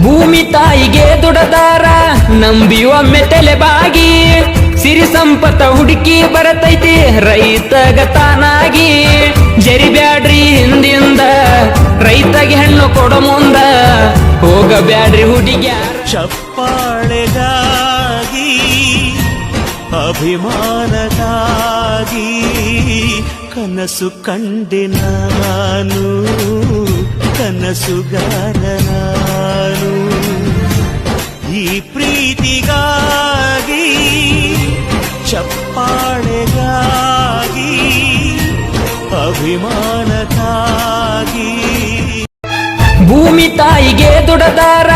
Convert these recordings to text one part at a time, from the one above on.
ಭೂಮಿ ತಾಯಿಗೆ ದುಡದಾರ ನಂಬಿ ಒಮ್ಮೆ ತಲೆಬಾಗಿ ಸಿರಿ ಸಂಪತ್ತ ಹುಡುಕಿ ಬರತೈತಿ ರೈತಗ ತಾನಾಗಿ ಜರಿಬ್ಯಾಡ್ರಿ ಹಿಂದಿಂದ ರೈತಗೆ ಹೆಣ್ಣು ಕೊಡೋ ಮುಂದ ಹೋಗಬ್ಯಾಡ್ರಿ ಹುಡುಗ್ಯಾರ ಚಪ್ಪಾಳೆಗಾಗಿ ಅಭಿಮಾನಗಾಗಿ ಕನಸು ಕಂಡೆ ನಾನು ಕನಸುಗಾರ ನಾನು ಈ ಪ್ರೀತಿಗಾಗಿ ಚಪ್ಪಾಳೆಗಾಗಿ ಅಭಿಮಾನಕ್ಕಾಗಿ ಭೂಮಿ ತಾಯಿಗೆ ದುಡದಾರ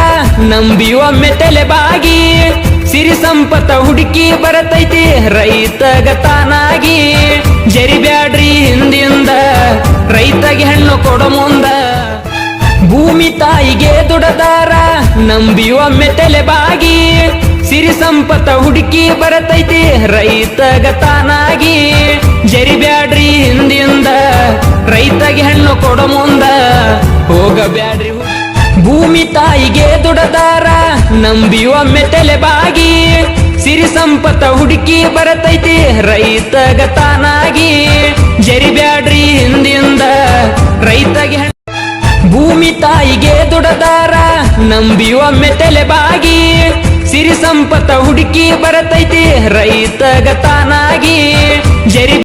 ನಂಬಿ ಒಮ್ಮೆ ತಲೆಬಾಗಿ ಸಿರಿ ಸಂಪತ್ತ ಹುಡುಕಿ ಬರತೈತಿ ರೈತಗ ತಾನಾಗಿ ಜರಿಬ್ಯಾಡ್ರಿ ಹಿಂದಿಂದ ರೈತಗೆ ಹೆಣ್ಣು ಕೊಡೋ ಮುಂದ ಭೂಮಿ ತಾಯಿಗೆ ದುಡದಾರ ನಂಬಿ ಒಮ್ಮೆ ತಲೆಬಾಗಿ ಸಿರಿ ಸಂಪತ್ತ ಹುಡುಕಿ ಬರತೈತಿ ರೈತಗ ತಾನಾಗಿ ಜರಿಬ್ಯಾಡ್ರಿ ಹಿಂದಿಂದ ರೈತಗೆ ಹೆಣ್ಣು ಕೊಡೋ ಮುಂದ ಹೋಗಬ್ಯಾಡ್ರಿ ಭೂಮಿ ತಾಯಿಗೆ ದುಡದಾರ ನಂಬಿ ಒಮ್ಮೆ ತಲೆಬಾಗಿ ಸಿರಿ ಸಂಪತ್ತ ಹುಡುಕಿ ಬರತೈತಿ ರೈತಗ ತಾನಾಗಿ ಜರಿಬ್ಯಾಡ್ರಿ ಹಿಂದಿಂದ ರೈತಗೆ ಭೂಮಿ ತಾಯಿಗೆ ದುಡದಾರ ನಂಬಿ ಒಮ್ಮೆ ತಲೆಬಾಗಿ ಸಿರಿ ಸಂಪತ್ತ ಹುಡುಕಿ ಬರತೈತಿ ರೈತಗ ತಾನಾಗಿ ಜರಿ